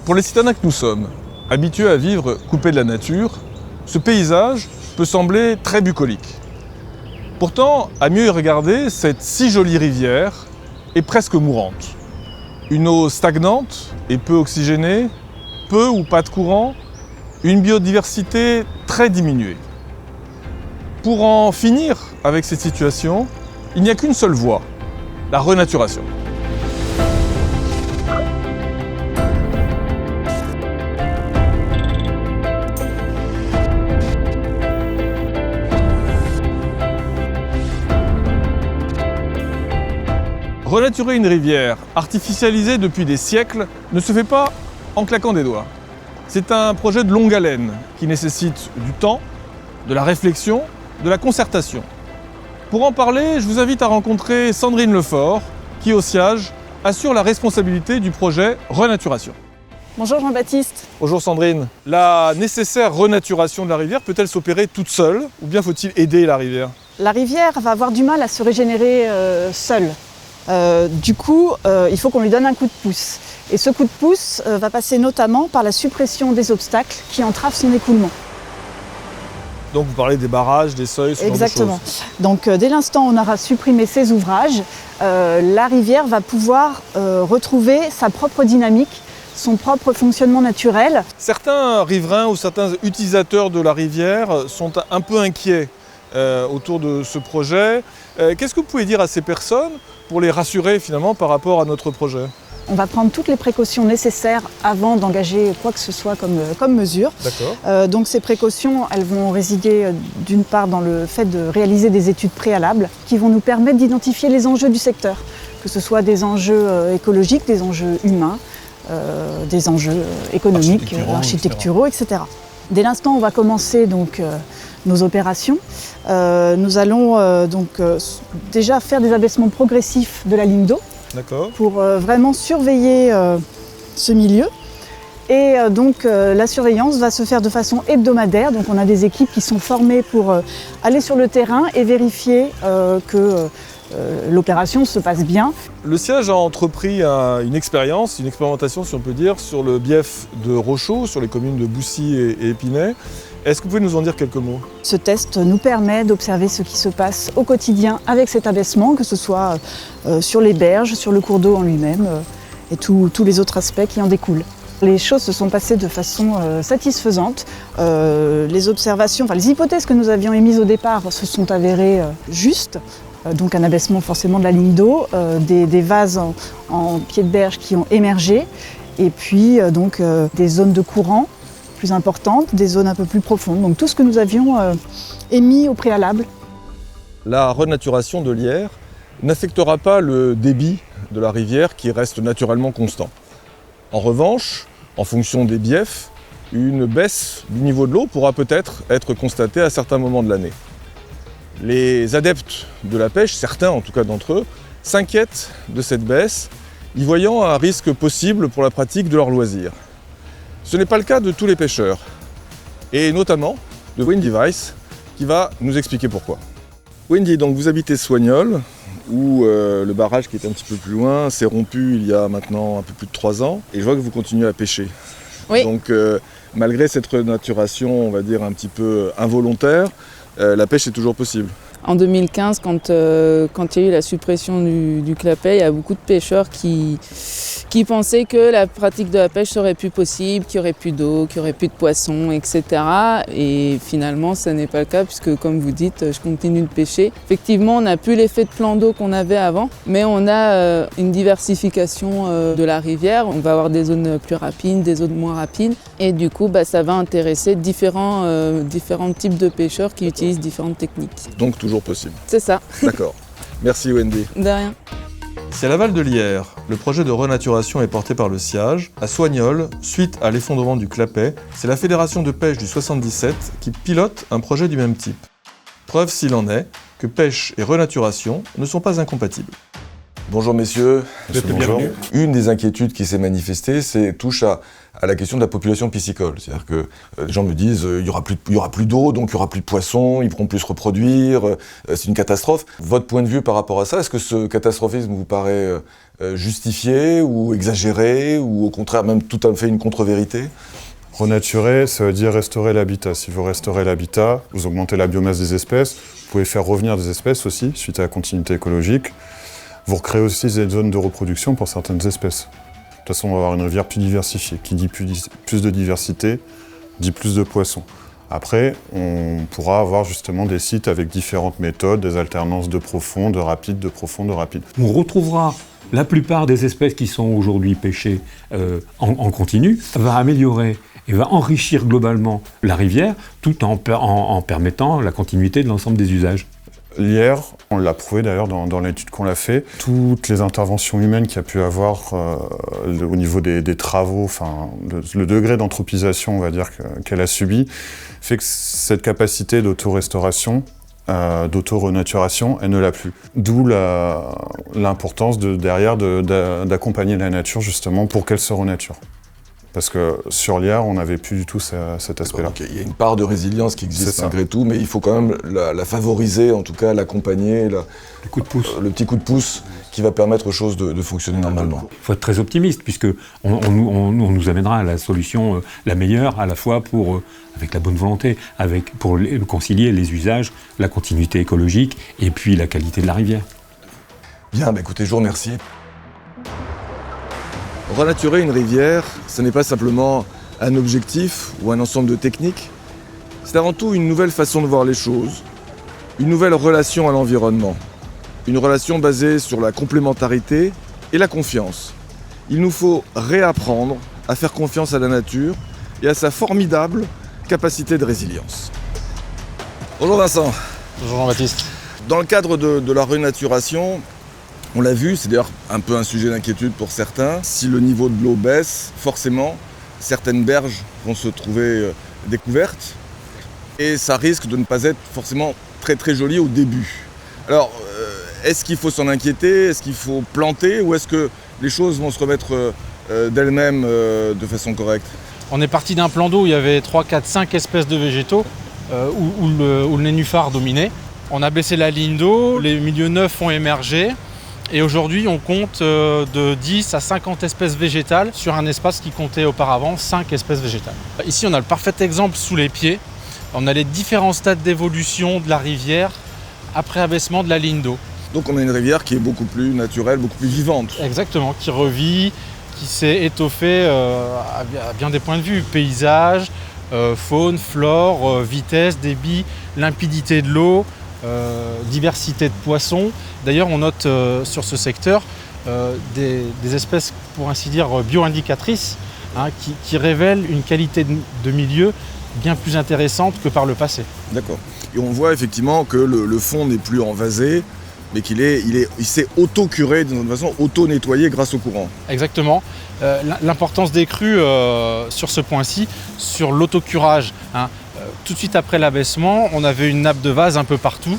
Pour les citadins que nous sommes, habitués à vivre coupés de la nature, ce paysage peut sembler très bucolique. Pourtant, à mieux y regarder, cette si jolie rivière est presque mourante. Une eau stagnante et peu oxygénée, peu ou pas de courant, une biodiversité très diminuée. Pour en finir avec cette situation, il n'y a qu'une seule voie, la renaturation. Renaturer une rivière, artificialisée depuis des siècles, ne se fait pas en claquant des doigts. C'est un projet de longue haleine qui nécessite du temps, de la réflexion, de la concertation. Pour en parler, je vous invite à rencontrer Sandrine Lefort, qui au SIAGE assure la responsabilité du projet Renaturation. Bonjour Jean-Baptiste. Bonjour Sandrine. La nécessaire renaturation de la rivière peut-elle s'opérer toute seule ou bien faut-il aider la rivière ? La rivière va avoir du mal à se régénérer seule. Du coup, il faut qu'on lui donne un coup de pouce. Et ce coup de pouce va passer notamment par la suppression des obstacles qui entravent son écoulement. Donc vous parlez des barrages, des seuils, ce genre de choses. Exactement. Donc dès l'instant où on aura supprimé ces ouvrages, la rivière va pouvoir retrouver sa propre dynamique, son propre fonctionnement naturel. Certains riverains ou certains utilisateurs de la rivière sont un peu inquiets autour de ce projet. Qu'est-ce que vous pouvez dire à ces personnes pour les rassurer finalement par rapport à notre projet ? On va prendre toutes les précautions nécessaires avant d'engager quoi que ce soit comme mesure. D'accord. Donc ces précautions, elles vont résider d'une part dans le fait de réaliser des études préalables qui vont nous permettre d'identifier les enjeux du secteur, que ce soit des enjeux écologiques, des enjeux humains, des enjeux économiques, architecturaux, etc. Dès l'instant où on va commencer donc, nos opérations, nous allons déjà faire des abaissements progressifs de la ligne d'eau. D'accord. Pour vraiment surveiller ce milieu. Et donc la surveillance va se faire de façon hebdomadaire. Donc on a des équipes qui sont formées pour aller sur le terrain et vérifier que l'opération se passe bien. Le SIAGE a entrepris une expérimentation si on peut dire, sur le bief de Rochaud, sur les communes de Boussy et Épinay. Est-ce que vous pouvez nous en dire quelques mots ? Ce test nous permet d'observer ce qui se passe au quotidien avec cet abaissement, que ce soit sur les berges, sur le cours d'eau en lui-même et tous les autres aspects qui en découlent. Les choses se sont passées de façon satisfaisante. Les observations, les hypothèses que nous avions émises au départ se sont avérées justes. Donc un abaissement forcément de la ligne d'eau, des vases en pied de berge qui ont émergé et puis des zones de courant plus importantes, des zones un peu plus profondes. Donc tout ce que nous avions émis au préalable. La renaturation de l'Yerre n'affectera pas le débit de la rivière qui reste naturellement constant. En revanche, en fonction des biefs, une baisse du niveau de l'eau pourra peut-être être constatée à certains moments de l'année. Les adeptes de la pêche, certains en tout cas d'entre eux, s'inquiètent de cette baisse, y voyant un risque possible pour la pratique de leurs loisirs. Ce n'est pas le cas de tous les pêcheurs, et notamment de Wendy Weiss, qui va nous expliquer pourquoi. Wendy, donc vous habitez Soignolles, où le barrage qui est un petit peu plus loin s'est rompu il y a maintenant un peu plus de 3 ans, et je vois que vous continuez à pêcher. Oui. Donc malgré cette renaturation, on va dire un petit peu involontaire, la pêche est toujours possible. En 2015, quand il y a eu la suppression du clapet, il y a beaucoup de pêcheurs qui pensaient que la pratique de la pêche serait plus possible, qu'il n'y aurait plus d'eau, qu'il n'y aurait plus de poissons, etc. Et finalement, ce n'est pas le cas puisque, comme vous dites, je continue de pêcher. Effectivement, on n'a plus l'effet de plan d'eau qu'on avait avant, mais on a une diversification de la rivière. On va avoir des zones plus rapides, des zones moins rapides. Et du coup, ça va intéresser différents types de pêcheurs qui utilisent différentes techniques. Donc toujours possible. C'est ça. D'accord. Merci Wendy. De rien. C'est à l'aval de l'Yerre. Le projet de renaturation est porté par le SIAGE. À Soignolles, suite à l'effondrement du clapet, c'est la Fédération de pêche du 77 qui pilote un projet du même type. Preuve s'il en est que pêche et renaturation ne sont pas incompatibles. Bonjour messieurs. Bonjour. Une des inquiétudes qui s'est manifestée, touche à la question de la population piscicole. C'est-à-dire que les gens me disent il y aura plus d'eau, donc il y aura plus de poissons, ils pourront plus se reproduire, c'est une catastrophe. Votre point de vue par rapport à ça, est-ce que ce catastrophisme vous paraît justifié ou exagéré ou au contraire même tout à fait une contre-vérité ? Renaturer, ça veut dire restaurer l'habitat. Si vous restaurez l'habitat, vous augmentez la biomasse des espèces, vous pouvez faire revenir des espèces aussi, suite à la continuité écologique. Vous recréez aussi des zones de reproduction pour certaines espèces. De toute façon, on va avoir une rivière plus diversifiée. Qui dit plus de diversité, dit plus de poissons. Après, on pourra avoir justement des sites avec différentes méthodes, des alternances de profond, de rapide, de profond, de rapide. On retrouvera la plupart des espèces qui sont aujourd'hui pêchées en continu, va améliorer et va enrichir globalement la rivière tout en permettant la continuité de l'ensemble des usages. Lierre, on l'a prouvé d'ailleurs dans l'étude qu'on a fait, toutes les interventions humaines qu'il y a pu avoir au niveau des travaux, enfin le degré d'anthropisation, on va dire, qu'elle a subi, fait que cette capacité d'auto-restauration, d'auto-renaturation, elle ne l'a plus. D'où l'importance derrière d'accompagner la nature justement pour qu'elle se renature. Parce que sur Lierre, on n'avait plus du tout cet aspect-là. Okay. Il y a une part de résilience qui existe malgré tout, mais il faut quand même la favoriser, en tout cas l'accompagner, le petit coup de pouce qui va permettre aux choses de fonctionner normalement. Il faut être très optimiste, puisque on nous amènera à la solution la meilleure, à la fois avec la bonne volonté, pour concilier les usages, la continuité écologique et puis la qualité de la rivière. Bien, écoutez, je vous remercie. Renaturer une rivière, ce n'est pas simplement un objectif ou un ensemble de techniques, c'est avant tout une nouvelle façon de voir les choses, une nouvelle relation à l'environnement, une relation basée sur la complémentarité et la confiance. Il nous faut réapprendre à faire confiance à la nature et à sa formidable capacité de résilience. Bonjour Vincent. Bonjour Jean-Baptiste. Dans le cadre de la renaturation, on l'a vu, c'est d'ailleurs un peu un sujet d'inquiétude pour certains. Si le niveau de l'eau baisse, forcément, certaines berges vont se trouver découvertes et ça risque de ne pas être forcément très très joli au début. Alors, est-ce qu'il faut s'en inquiéter? Est-ce qu'il faut planter? Ou est-ce que les choses vont se remettre d'elles-mêmes de façon correcte? On est parti d'un plan d'eau où il y avait 3, 4, 5 espèces de végétaux où le nénuphar dominait. On a baissé la ligne d'eau, les milieux neufs ont émergé. Et aujourd'hui, on compte de 10 à 50 espèces végétales sur un espace qui comptait auparavant 5 espèces végétales. Ici, on a le parfait exemple sous les pieds. On a les différents stades d'évolution de la rivière après abaissement de la ligne d'eau. Donc on a une rivière qui est beaucoup plus naturelle, beaucoup plus vivante. Exactement, qui revit, qui s'est étoffée à bien des points de vue. Paysage, faune, flore, vitesse, débit, limpidité de l'eau, diversité de poissons. D'ailleurs, on note sur ce secteur des espèces, pour ainsi dire, bio-indicatrices, qui révèlent une qualité de milieu bien plus intéressante que par le passé. D'accord. Et on voit effectivement que le fond n'est plus envasé, mais qu'il s'est auto-curé d'une façon, auto-nettoyé grâce au courant. Exactement. L'importance des crues sur ce point-ci, sur l'autocurage. Tout de suite après l'abaissement, on avait une nappe de vase un peu partout,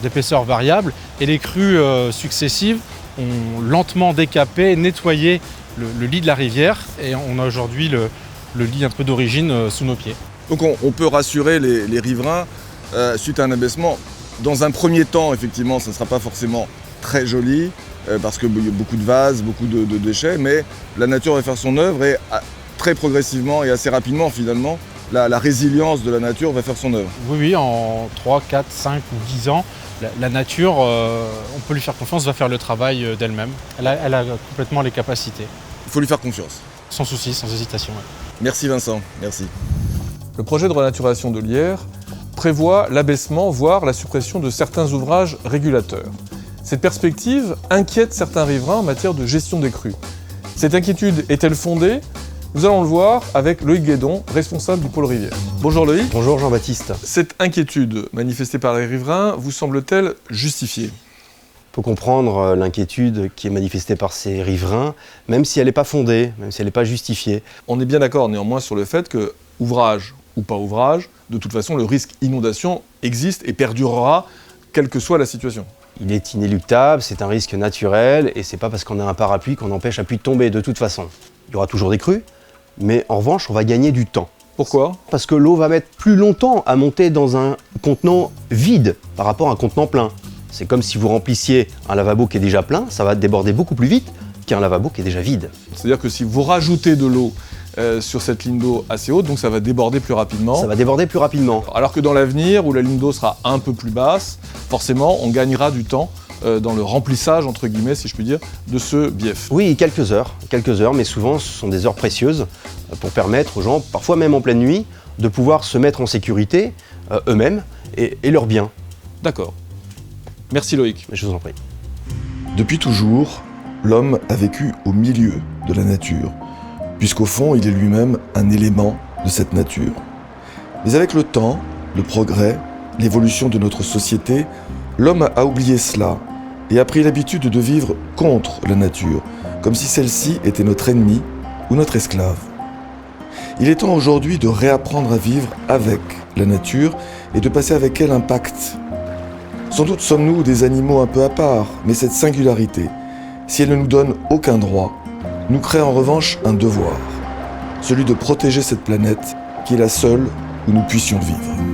d'épaisseur variable, et les crues successives ont lentement décapé, nettoyé le lit de la rivière, et on a aujourd'hui le lit un peu d'origine sous nos pieds. Donc on peut rassurer les riverains suite à un abaissement. Dans un premier temps, effectivement, ça ne sera pas forcément très joli, parce qu'il y a beaucoup de vases, beaucoup de déchets, mais la nature va faire son œuvre et très progressivement et assez rapidement finalement, la résilience de la nature va faire son œuvre. Oui, en 3, 4, 5 ou 10 ans, la nature, on peut lui faire confiance, va faire le travail d'elle-même. Elle a complètement les capacités. Il faut lui faire confiance. Sans souci, sans hésitation. Ouais. Merci Vincent, merci. Le projet de renaturation de Lierre prévoit l'abaissement, voire la suppression de certains ouvrages régulateurs. Cette perspective inquiète certains riverains en matière de gestion des crues. Cette inquiétude est-elle fondée? Nous allons le voir avec Loïc Guédon, responsable du pôle rivière. Bonjour Loïc. Bonjour Jean-Baptiste. Cette inquiétude manifestée par les riverains vous semble-t-elle justifiée? Il faut comprendre l'inquiétude qui est manifestée par ces riverains, même si elle n'est pas fondée, même si elle n'est pas justifiée. On est bien d'accord néanmoins sur le fait que, ouvrage ou pas ouvrage, de toute façon le risque inondation existe et perdurera, quelle que soit la situation. Il est inéluctable, c'est un risque naturel, et c'est pas parce qu'on a un parapluie qu'on empêche la pluie de tomber de toute façon. Il y aura toujours des crues, mais en revanche, on va gagner du temps. Pourquoi ? Parce que l'eau va mettre plus longtemps à monter dans un contenant vide par rapport à un contenant plein. C'est comme si vous remplissiez un lavabo qui est déjà plein, ça va déborder beaucoup plus vite qu'un lavabo qui est déjà vide. C'est-à-dire que si vous rajoutez de l'eau sur cette ligne d'eau assez haute, donc ça va déborder plus rapidement. Ça va déborder plus rapidement. Alors que dans l'avenir, où la ligne d'eau sera un peu plus basse, forcément, on gagnera du temps dans le remplissage, entre guillemets, si je puis dire, de ce bief. Oui, quelques heures, mais souvent ce sont des heures précieuses pour permettre aux gens, parfois même en pleine nuit, de pouvoir se mettre en sécurité eux-mêmes et leurs biens. D'accord. Merci Loïc. Je vous en prie. Depuis toujours, l'homme a vécu au milieu de la nature, puisqu'au fond, il est lui-même un élément de cette nature. Mais avec le temps, le progrès, l'évolution de notre société, l'homme a oublié cela et a pris l'habitude de vivre contre la nature, comme si celle-ci était notre ennemi ou notre esclave. Il est temps aujourd'hui de réapprendre à vivre avec la nature et de passer avec elle un pacte. Sans doute sommes-nous des animaux un peu à part, mais cette singularité, si elle ne nous donne aucun droit, nous crée en revanche un devoir, celui de protéger cette planète qui est la seule où nous puissions vivre.